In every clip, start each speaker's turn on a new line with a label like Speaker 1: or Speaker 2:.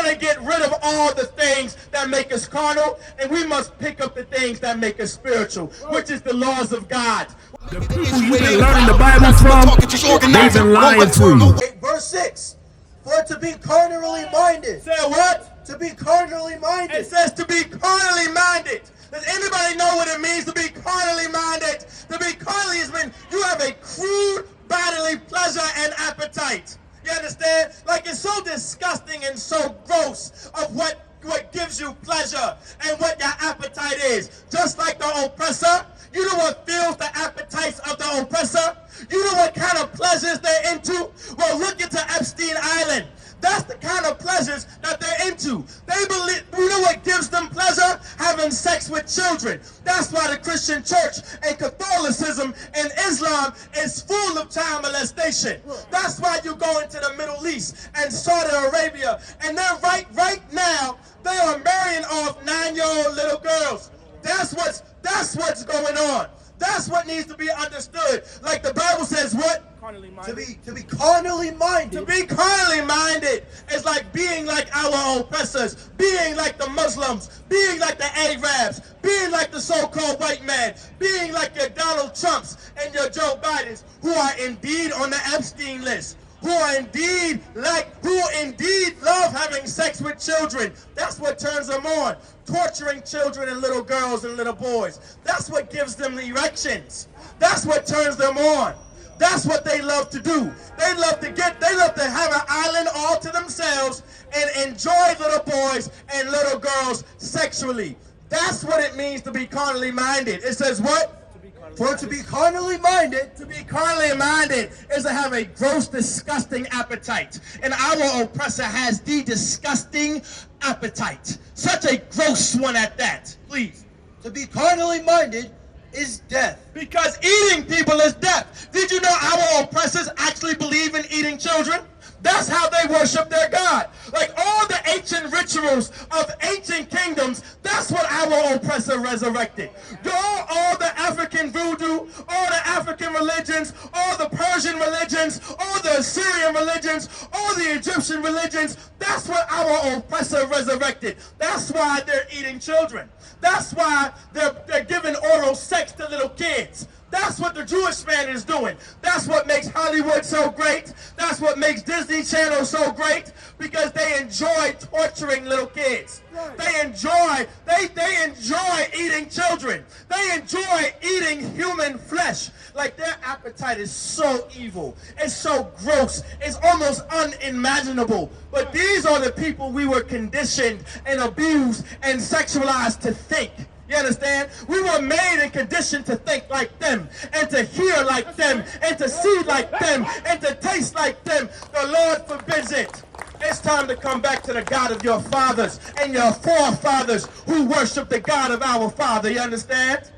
Speaker 1: want to get rid of all the things that make us carnal, and we must pick up the things that make us spiritual, which is the laws of God.
Speaker 2: The people you've been learning the Bible from, they've been lying to you.
Speaker 3: Verse 6, for to be carnally minded.
Speaker 1: Say what?
Speaker 3: To be carnally minded.
Speaker 1: It says to be carnally minded. Does anybody know what it means to be carnally minded? To be carnally is when you have a crude bodily pleasure and appetite. You understand? Like, it's so disgusting and so gross of what gives you pleasure and what your appetite is. Just like the oppressor, you know what fills the appetites of the oppressor? You know what kind of pleasures they're into? Well, look into Epstein Island. That's the kind of pleasures that they're into. They believe, you know what gives them pleasure? Having sex with children. That's why the Christian church and Catholicism and Islam is full of child molestation. That's why you go into the Middle East and Saudi Arabia, and they're right now, they are marrying off 9-year-old little girls. That's what's going on. That's what needs to be understood. Like the Bible says, what?
Speaker 3: Carnally minded. To be carnally minded.
Speaker 1: To be carnally minded is like being like our oppressors, being like the Muslims, being like the Arabs, being like the so-called white man, being like your Donald Trumps and your Joe Bidens, who are indeed on the Epstein list, who indeed love having sex with children. That's what turns them on. Torturing children and little girls and little boys. That's what gives them the erections. That's what turns them on. That's what they love to do. They love to have an island all to themselves and enjoy little boys and little girls sexually. That's what it means to be carnally minded. It says what?
Speaker 3: For to be carnally minded.
Speaker 1: To be carnally minded is to have a gross, disgusting appetite. And our oppressor has the disgusting appetite. Such a gross one at that. Please.
Speaker 3: To be carnally minded is death.
Speaker 1: Because eating people is death. Did you know our oppressors actually believe in eating children? That's how they worship their God. Like all the ancient rituals of ancient kingdoms, that's what our oppressor resurrected. All the African voodoo, all the African religions, all the Persian religions, all the Assyrian religions, all the Egyptian religions, that's what our oppressor resurrected. That's why they're eating children. That's why they're giving oral sex to little kids. That's what the Jewish man is doing. That's what makes Hollywood so great. That's what makes Disney Channel so great, because they enjoy torturing little kids. They enjoy eating children. They enjoy eating human flesh. Like their appetite is so evil. It's so gross. It's almost unimaginable. But these are the people we were conditioned and abused and sexualized to think. You understand? We were made and conditioned to think like them, and to hear like them, and to see like them, and to taste like them. The Lord forbids it. It's time to come back to the God of your fathers and your forefathers who worship the God of our Father. You understand?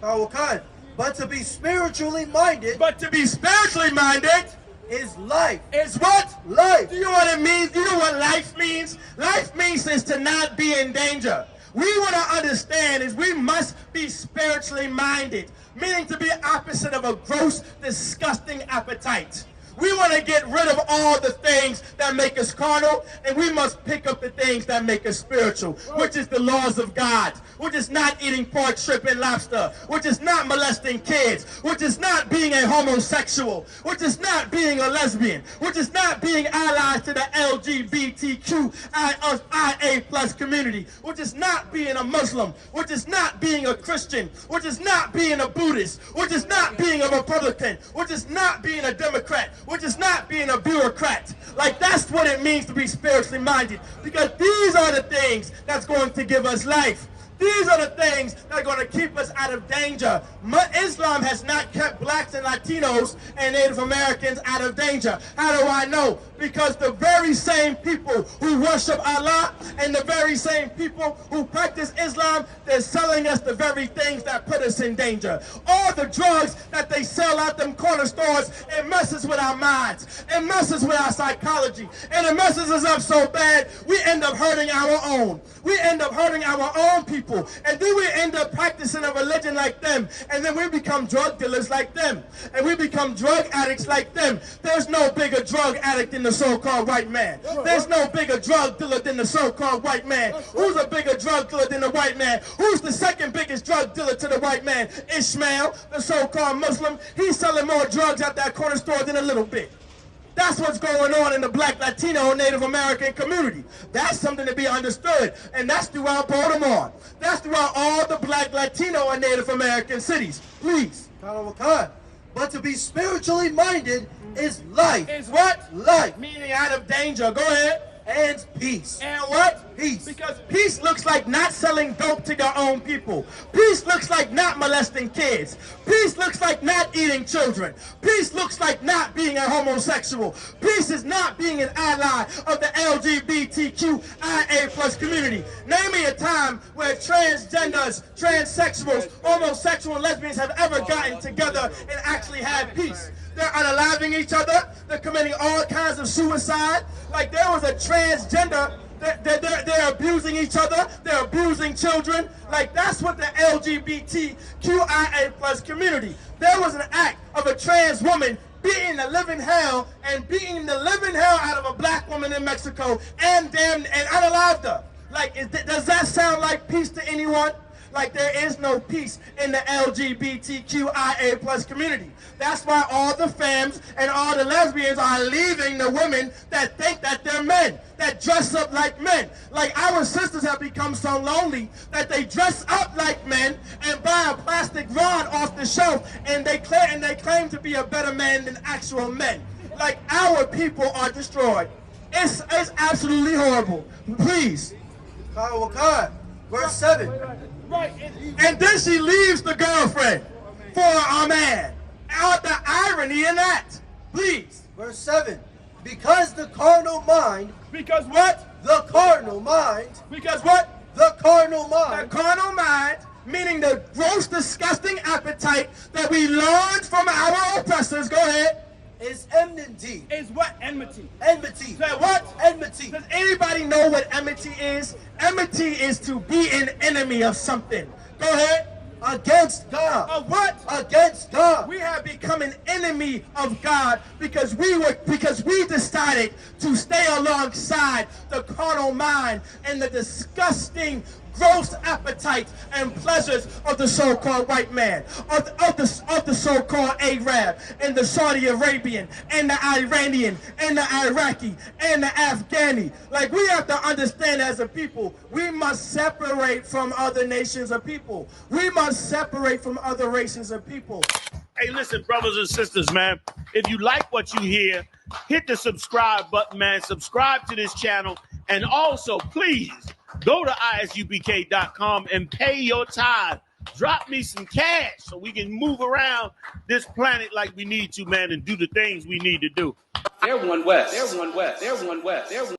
Speaker 3: Our kind. But to be spiritually minded.
Speaker 1: But to be spiritually minded
Speaker 3: is life.
Speaker 1: Is what?
Speaker 3: Life.
Speaker 1: Do you know what it means? Do you know what life means? Life means is to not be in danger. We want to understand is we must be spiritually minded, meaning to be opposite of a gross, disgusting appetite. We want to get rid of all the things that make us carnal, and we must pick up the things that make us spiritual, which is the laws of God, which is not eating pork, shrimp, and lobster, which is not molesting kids, which is not being a homosexual, which is not being a lesbian, which is not being allies to the LGBTQIA plus community, which is not being a Muslim, which is not being a Christian, which is not being a Buddhist, which is not being a Republican, which is not being a Democrat, which is not being a bureaucrat. Like, that's what it means to be spiritually minded, because these are the things that's going to give us life. These are the things that are going to keep us out of danger. Islam has not kept blacks and Latinos and Native Americans out of danger. How do I know? Because the very same people who worship Allah and the very same people who practice Islam, they're selling us the very things that put us in danger. All the drugs that they sell out them corner stores, it messes with our minds. It messes with our psychology. And it messes us up so bad, we end up hurting our own. We end up hurting our own people. people. And then we end up practicing a religion like them. And then we become drug dealers like them. And we become drug addicts like them. There's no bigger drug addict than the so-called white man. There's no bigger drug dealer than the so-called white man. Who's a bigger drug dealer than the white man? Who's the second biggest drug dealer to the white man? Ishmael, the so-called Muslim. He's selling more drugs at that corner store than a little bit. That's what's going on in the Black, Latino, Native American community. That's something to be understood. And that's throughout Baltimore. That's throughout all the Black, Latino, and Native American cities. Please.
Speaker 3: But to be spiritually minded is life.
Speaker 1: Is what?
Speaker 3: Life.
Speaker 1: Meaning out of danger. Go ahead.
Speaker 3: And peace.
Speaker 1: And what?
Speaker 3: Peace.
Speaker 1: Because peace looks like not selling dope to your own people. Peace looks like not molesting kids. Peace looks like not eating children. Peace looks like not being a homosexual. Peace is not being an ally of the LGBTQIA+ community. Name me a time where transgenders, transsexuals, homosexual, and lesbians have ever gotten together and actually had peace. They're unaliving each other. They're committing all kinds of suicide. Like there was a transgender, they're abusing each other. They're abusing children. Like that's what the LGBTQIA+ community. There was an act of a trans woman beating the living hell out of a black woman in Mexico and unalived her. Like, does that sound like peace to anyone? Like there is no peace in the LGBTQIA+ community. That's why all the femmes and all the lesbians are leaving the women that think that they're men, that dress up like men. Like our sisters have become so lonely that they dress up like men and buy a plastic rod off the shelf and they claim to be a better man than actual men. Like our people are destroyed. It's absolutely horrible. Please.
Speaker 3: Verse 7.
Speaker 1: Right. And then she leaves the girlfriend for a man. Out the irony in that. Please.
Speaker 3: Verse 7. Because the carnal mind.
Speaker 1: Because what?
Speaker 3: The carnal mind.
Speaker 1: Because what?
Speaker 3: The carnal mind.
Speaker 1: The carnal mind, meaning the gross, disgusting appetite that we learned from our oppressors. Go ahead.
Speaker 3: Is enmity.
Speaker 1: Is what? Enmity.
Speaker 3: Enmity.
Speaker 1: Say what?
Speaker 3: Enmity.
Speaker 1: Does anybody know what enmity is? Enmity is to be an enemy of something. Go ahead.
Speaker 3: Against God.
Speaker 1: Of what?
Speaker 3: Against God.
Speaker 1: We have become an enemy of God because we decided to stay alongside the carnal mind and the disgusting, gross appetites and pleasures of the so-called white man, of the so-called Arab, and the Saudi Arabian, and the Iranian, and the Iraqi, and the Afghani. Like, we have to understand as a people, we must separate from other nations of people. We must separate from other races of people.
Speaker 4: Hey, listen, brothers and sisters, man, if you like what you hear, hit the subscribe button, man. Subscribe to this channel. And also, please, go to ISUPK.com and pay your tithe. Drop me some cash so we can move around this planet like we need to, man, and do the things we need to do.
Speaker 5: They're one West. They're one West. They're one West. They're one